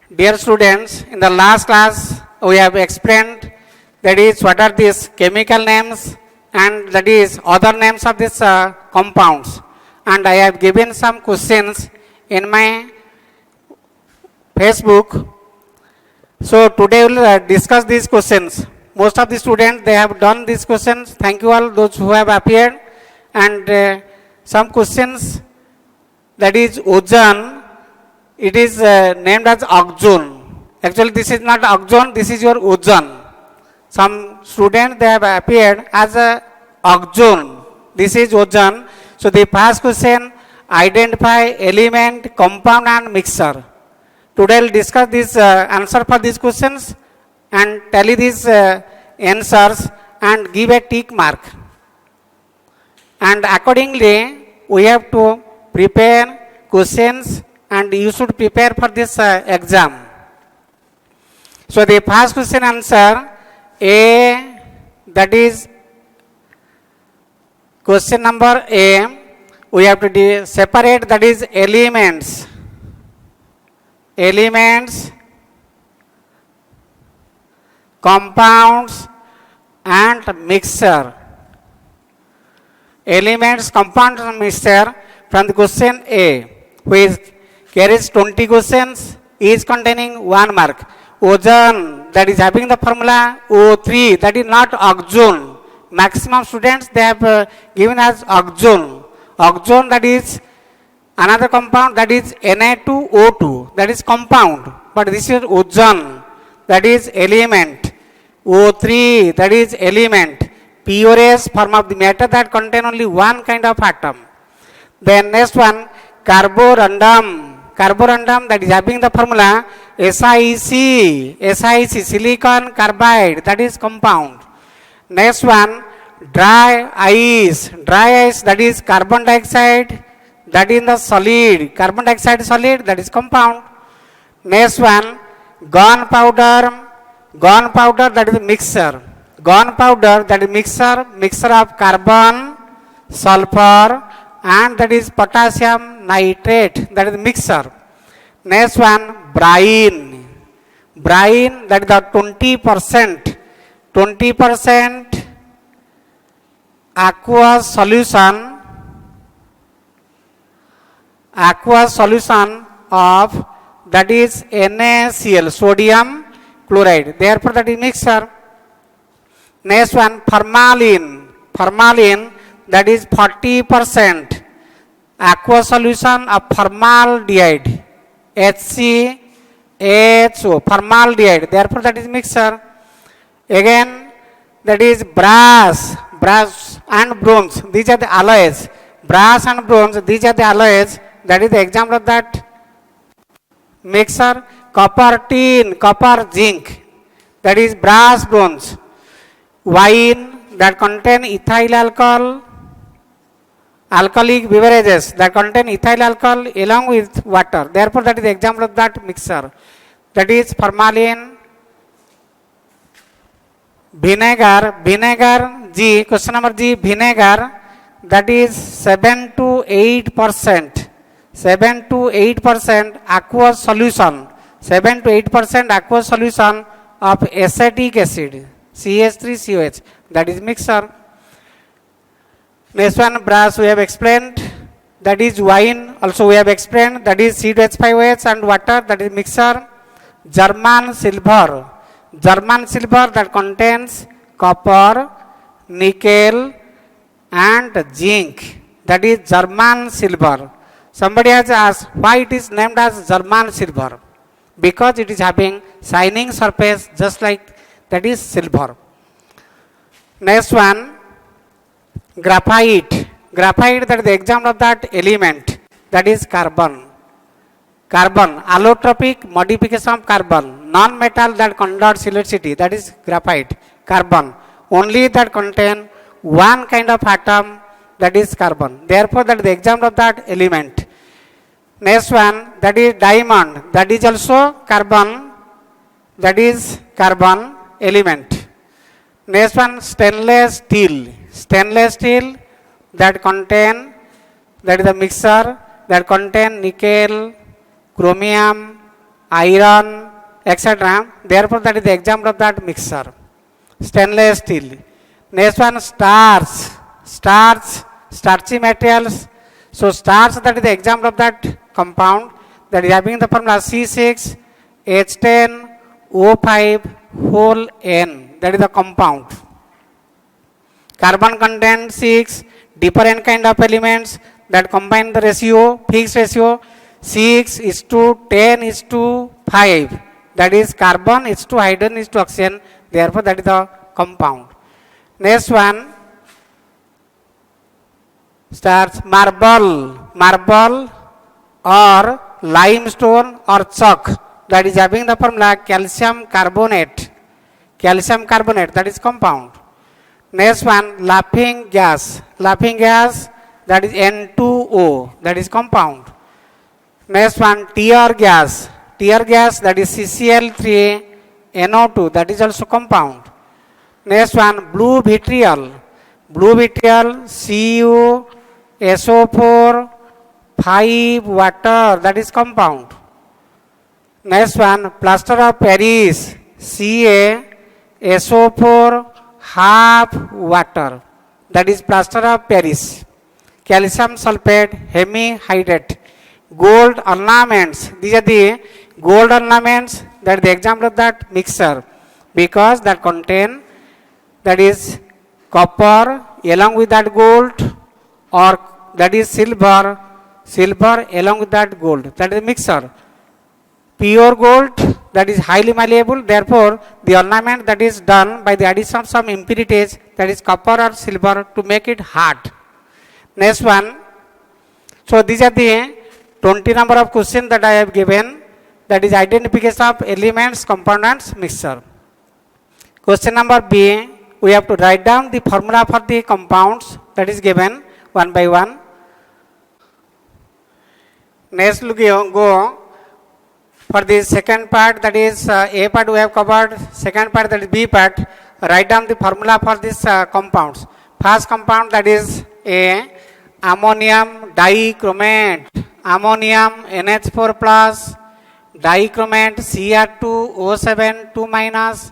Dear students, in the last class we have explained that is what are these chemical names and that is other names of these compounds, and I have given some questions in my Facebook. So today we will discuss these questions. Most of the students they have done these questions. Thank you all those who have appeared, and some questions that is ozone. It is named as oxone. Actually, this is not oxone, this is your ozone. Some students they have appeared as a oxone. This is ozone. So the first question, identify element, compound and mixture. Today we'll discuss this answer for these questions and tally these answers and give a tick mark. And accordingly, we have to prepare questions and you should prepare for this exam. So the first question answer A, that is question number A, we have to separate, that is elements. Elements, compounds and mixture. Elements, compounds and mixture from the question A, which carries 20 questions, is containing 1 mark. Ozone, that is having the formula O3, that is not oxone. Maximum students they have given as oxone. Oxone, that is another compound, that is Na2O2, that is compound. But this is ozone, that is element. O3, that is element. Purest form of the matter that contain only one kind of atom. Then next one, carborundum. Carborundum, that is having the formula SiC, silicon carbide, that is compound. Next one, dry ice, that is carbon dioxide, that is the solid, carbon dioxide solid, that is compound. Next one, gunpowder, that is mixture. Gunpowder, that is mixture of carbon, sulfur and that is potassium nitrate, that is mixture. Next one, brine, that is the 20% aqueous solution of, that is NaCl, sodium chloride, therefore that is mixture. Next one, formalin, that is 40% aqueous solution of formaldehyde, HCHO, formaldehyde, therefore that is mixture. Again, that is brass and bronze, these are the alloys. Brass and bronze, these are the alloys, that is the example of that mixture. Copper, tin, copper, zinc, that is brass, bronze. Wine, that contain ethyl alcohol, alcoholic beverages that contain ethyl alcohol along with water, therefore that is the example of that mixture, that is formalin. Vinegar, G, question number G, vinegar, that is 7 to 8% aqueous solution, 7 to 8% aqueous solution of acetic acid, CH3COH, that is mixture. Next one, brass we have explained, that is wine also we have explained, that is C2H5OH and water, that is mixture. German silver, that contains copper, nickel and zinc, that is German silver. Somebody has asked why it is named as German silver, because it is having shining surface just like that is silver. Next one, graphite, that is the example of that element, that is carbon. Allotropic modification of carbon, non-metal that conducts electricity, that is graphite. Carbon, only that contain one kind of atom, that is carbon, therefore that is the example of that element. Next one, that is diamond, that is also carbon, that is carbon element. Next one, stainless steel, that contain, that is the mixture that contain nickel, chromium iron, etc. Therefore, that is the example of that mixture. Stainless steel. Next one, starch. Starchy materials. So starch, that is the example of that compound that is having the formula C6H10O5 whole N. That is the compound. Carbon content 6, different kind of elements that combine the ratio, fixed ratio 6:10:5. That is carbon is to hydrogen is to oxygen. Therefore, that is the compound. Next one, starts marble or limestone or chalk, that is having the formula calcium carbonate, that is compound. Next one, laughing gas, that is N2O, that is compound. Next one, tear gas, that is CCl3NO2, that is also compound. Next one, blue vitriol, CuSO4 5 water, that is compound. Next one, plaster of Paris, CaSO4 half water, that is plaster of Paris. Calcium sulfate, hemihydrate. Gold ornaments, these are the gold ornaments, that is the example of that mixture, because that contain, that is copper along with that gold, or that is silver along with that gold, that is mixture. Pure gold, that is highly malleable, therefore the ornament that is done by the addition of some impurities, that is copper or silver, to make it hard. Next one, so these are the 20 number of questions that I have given, that is identification of elements, components, mixture. Question number B, we have to write down the formula for the compounds, that is given one by one. Next go for the second part, that is A part we have covered, second part, that is B part. Write down the formula for these compounds. First compound, that is A, ammonium dichromate, ammonium NH4 plus, dichromate Cr2O7 2 minus.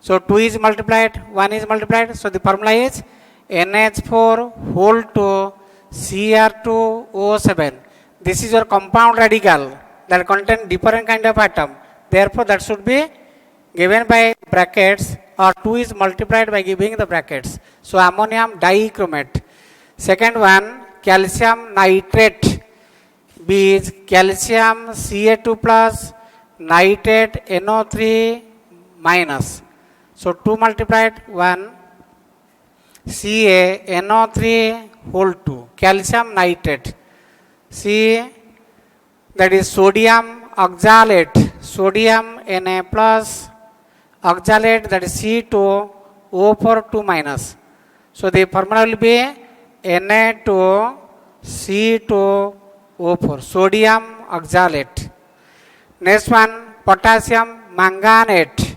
So 2 is multiplied, 1 is multiplied. So the formula is NH4 whole 2 Cr2O7. This is your compound radical that contain different kind of atom. Therefore, that should be given by brackets, or 2 is multiplied by giving the brackets. So ammonium dichromate. Second one, calcium nitrate. B is calcium Ca2 plus, nitrate NO3 minus. So 2 multiplied 1, CaNO3 whole 2, calcium nitrate. C, that is sodium oxalate, sodium Na plus, oxalate, that is C2O4 2 minus. So the formula will be Na2C2O4, sodium oxalate. Next one, potassium manganate,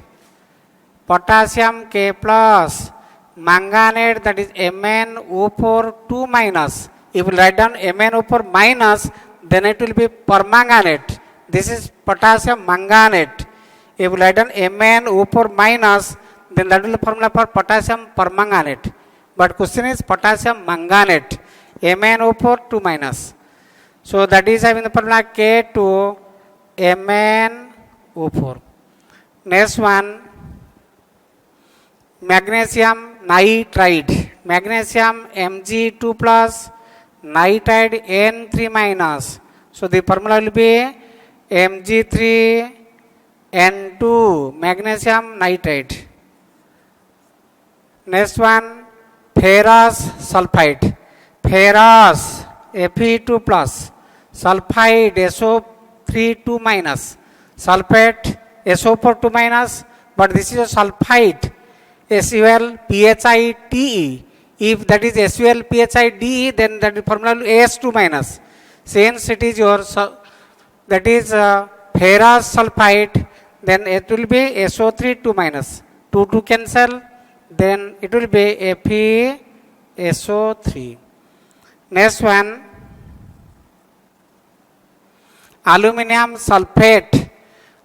potassium K plus, manganate, that is MnO4 2 minus. If you write down MnO4 minus, then it will be permanganate. This is potassium manganate. If you write down MnO4 minus, then that will be the formula for potassium permanganate. But question is potassium manganate, MnO4 2 minus. So that is having the formula K2MnO4. Next one, magnesium nitride, magnesium Mg2 plus, nitride N3 minus. So the formula will be Mg3N2, magnesium nitride. Next one, ferrous sulfide, ferrous Fe2 plus, sulfide SO3 2 minus, sulfate SO4 2 minus, but this is a sulfide SUL PHITE. If that is SUL PHIDE, then that formula will AS2 minus. Since it is your, that is ferrous sulfide, then it will be SO3 2 minus. 2 to cancel, then it will be FeSO3. Next one, aluminum sulfate,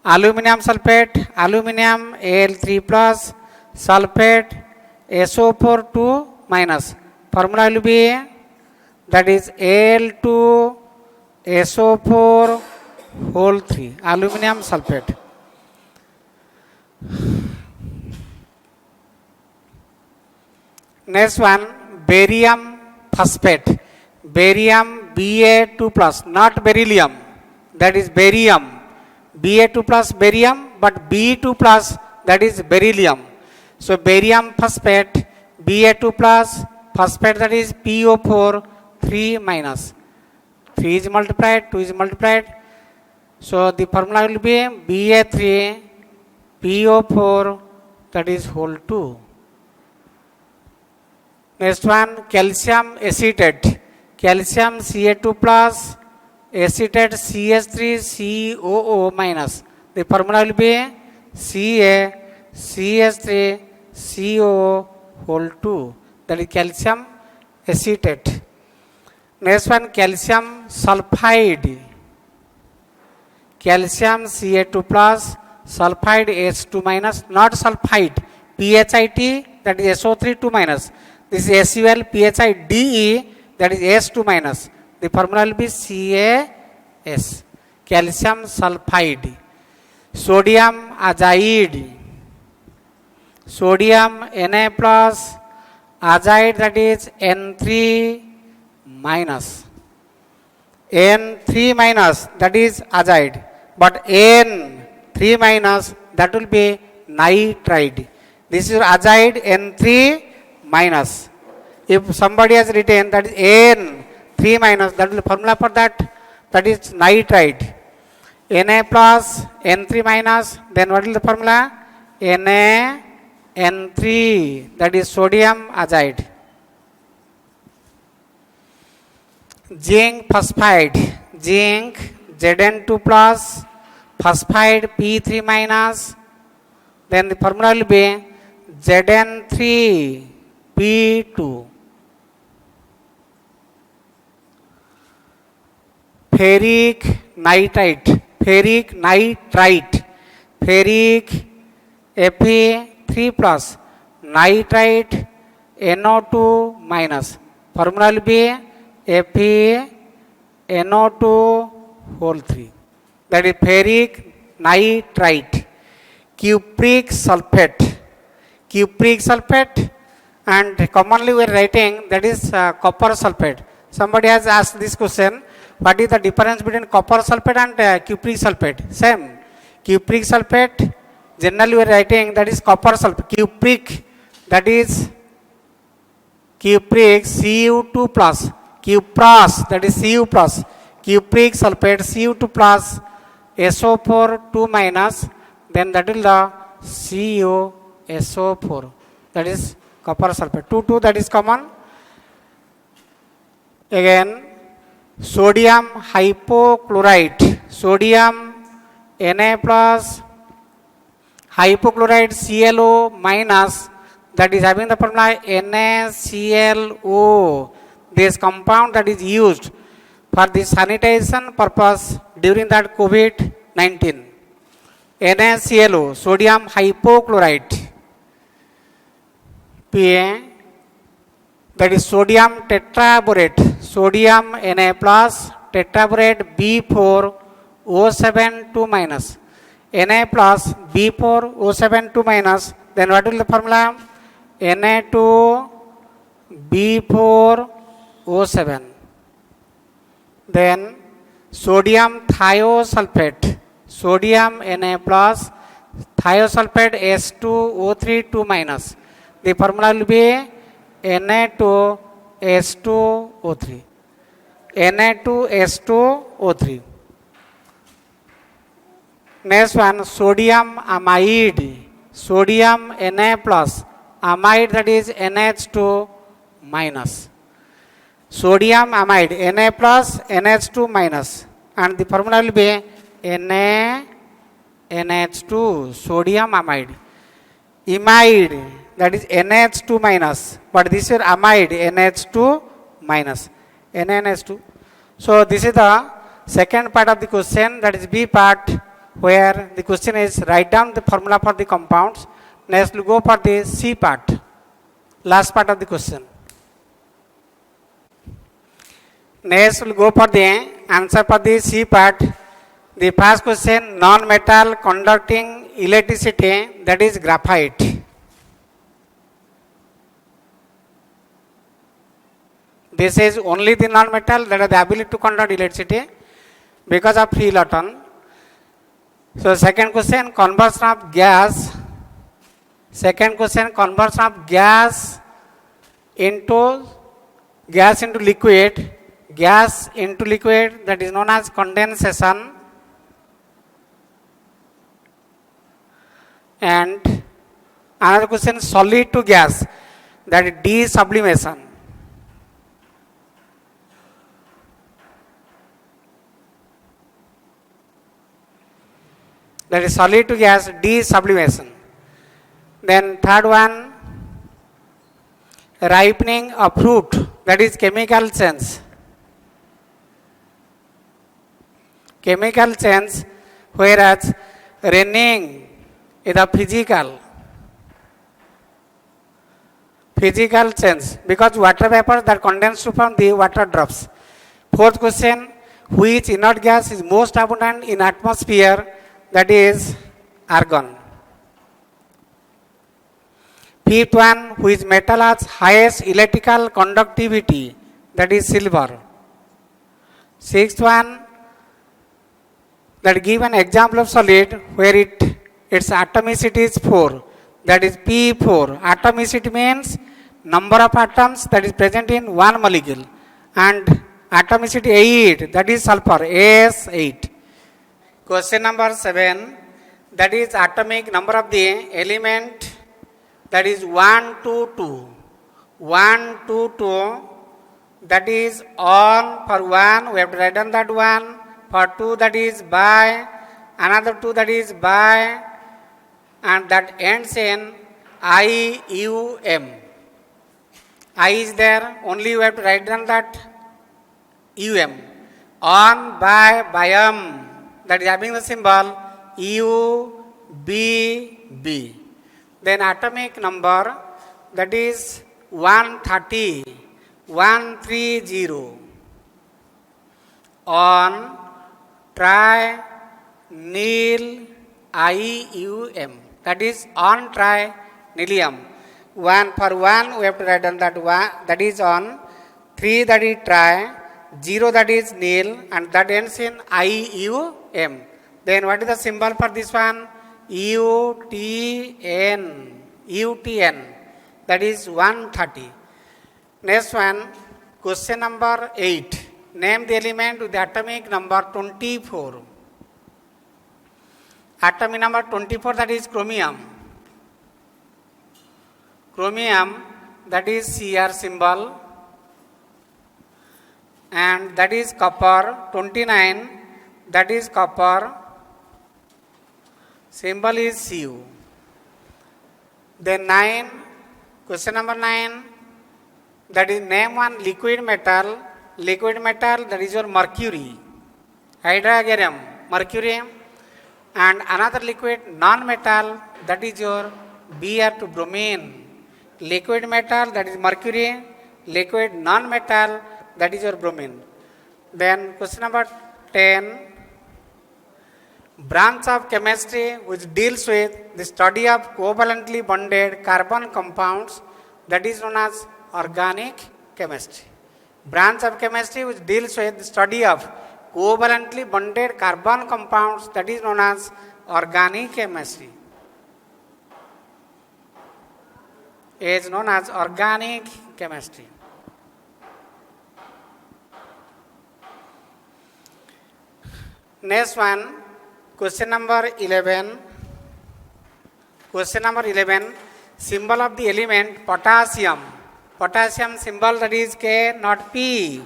aluminum sulfate, aluminum Al3 plus, sulfate SO4 2 minus. Formula will be that is Al2 SO4 whole 3, aluminum sulfate. Next one, barium phosphate, barium Ba2 plus, not beryllium, that is barium, Ba2 plus barium, but B2 plus, that is beryllium. So barium phosphate, Ba2 plus, phosphate, that is PO4 3 minus. 3 is multiplied, 2 is multiplied. So the formula will be Ba3 PO4, that is whole 2. Next one, calcium acetate, calcium Ca2 plus, acetate CH3COO minus. The formula will be CaCH3COO whole 2, that is calcium acetate. Next one, calcium sulfide, calcium Ca2 plus, sulfide H2 minus, not sulfide, PHIT, that is SO3 2 minus. This is SUL PHIDE, that is S2 minus. The formula will be CaS, calcium sulfide. Sodium azide, sodium Na plus, azide, that is N3 minus. N3 minus, that is azide, but N3 minus, that will be nitride. This is azide N3 minus. If somebody has written that is N3 minus, that is the formula for that, that is nitride. Na plus, N3 minus, then what is the formula? NaN3, that is sodium azide. Zinc phosphide, zinc Zn2 plus, phosphide P3 minus, then the formula will be Zn3 P2. Ferric nitrite, ferric nitrite, ferric Fe3 plus, nitrite NO2 minus. Formula will be FeNO2 whole 3, that is ferric nitrite. Cupric sulfate, cupric sulfate, and commonly we are writing that is copper sulfate. Somebody has asked this question, what is the difference between copper sulfate and cupric sulfate? Same. Cupric sulfate, generally we are writing that is copper sulfate. Cupric, that is cupric Cu2 plus, cupros, that is Cu plus, cupric sulfate Cu2 plus, SO4 2 minus, then that is the CuSO4, that is copper sulfate. 2 that is common. Again, sodium hypochlorite, sodium Na plus, hypochlorite ClO minus, that is having the formula NaClO. This compound that is used for the sanitation purpose during that COVID-19. NaClO, sodium hypochlorite. Pa, that is sodium tetraborate, sodium Na plus, tetraborate B4O7 2 minus, Na plus B4O7 2 minus, then what is the formula? Na2B4O7. Then sodium thiosulfate, sodium Na plus, thiosulfate S2O3 2 minus. The formula will be Na2S2O3, Na2S2O3. Next one, sodium amide, sodium Na plus, amide, that is NH2 minus. Sodium amide, Na plus, NH2 minus, and the formula will be NaNH2, sodium amide. Imide, that is NH2 minus, but this is amide, NH2 minus, NaNH2. So this is the second part of the question, that is B part. where the question is write down the formula for the compounds. Next we'll go for the C part, last part of the question. Next we'll go for the answer for the C part. The first question, non-metal conducting electricity, that is graphite. This is only the non-metal that has the ability to conduct electricity because of free electron. So second question, conversion of gas. Second question, conversion of gas into liquid. Gas into liquid, that is known as condensation. And another question, solid to gas, that is desublimation. That is solid to gas, desublimation. Then third one, ripening of fruit, that is chemical change. Chemical change, whereas raining is a physical change because water vapor that condense from the water drops. Fourth question, which inert gas is most abundant in atmosphere, that is argon. Fifth one, which metal has highest electrical conductivity, that is silver. Sixth one, that give an example of solid where its atomicity is 4, that is P4. Atomicity means number of atoms that is present in one molecule, and atomicity 8, that is sulfur, S8. Question number 7, that is atomic number of the element, that is 1 to 2. 1 to 2, that is on. For 1 we have to write down that 1. For 2, that is by. Another 2, that is by, and that ends in IUM. I is there, only you have to write down that UM. On, by, biome, that is having the symbol UBB. Then atomic number, that is 130. 130. On, tri, nil, IUM, that is on trinilium. 1 for 1 we have to write down that 1, that is on. 3, that is tri. 0, that is nil, and that ends in IUM. Then what is the symbol for this one? UTN. UTN, that is 130. Next one, question number 8. Name the element with the atomic number 24. Atomic number 24, that is chromium. Chromium, that is Cr symbol. And that is copper. 29, that is copper. Symbol is Cu. Then 9, question number 9, that is name one liquid metal. Liquid metal, that is your mercury. Hydrogerium, mercury. And another liquid non-metal, that is your Br2 bromine. Liquid metal, that is mercury. Liquid non-metal, that is your bromine. Then question number 10, branch of chemistry which deals with the study of covalently bonded carbon compounds, that is known as organic chemistry. Branch of chemistry which deals with the study of covalently bonded carbon compounds, that is known as organic chemistry. Is known as organic chemistry. Next one, question number 11. Question number 11, symbol of the element potassium. Potassium symbol, that is K, not P.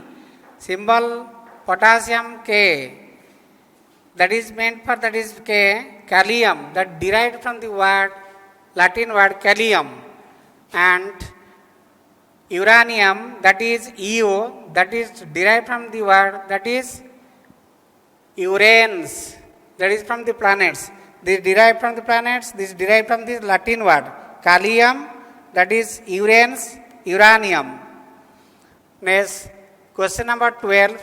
Symbol potassium K. That is meant for, that is K, kalium, that derived from the word, Latin word kalium. And uranium, that is EU, that is derived from the word, that is urans, that is from the planets. This derived from the planets, this derived from the Latin word Kalium, that is Uranus, uranium. Next, question number 12.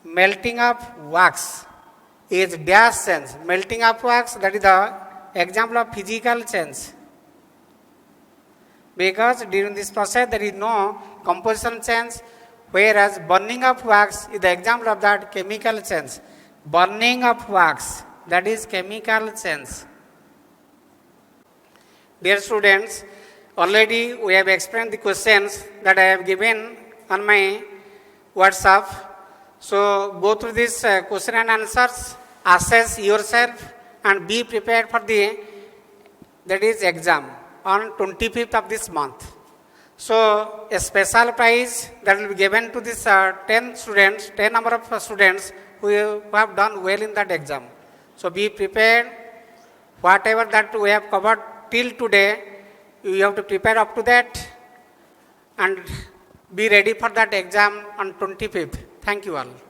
Melting of wax is dash change. Melting of wax, that is the example of physical change. Because during this process there is no composition change, whereas burning of wax is the example of that chemical change. Burning of wax, that is chemical change. Dear students, already we have explained the questions that I have given on my WhatsApp. So go through this question and answers, assess yourself and be prepared for the exam on 25th of this month. So a special prize that will be given to this 10 number of students who have done well in that exam. So be prepared. Whatever that we have covered till today, you have to prepare up to that and be ready for that exam on 25th. Thank you all.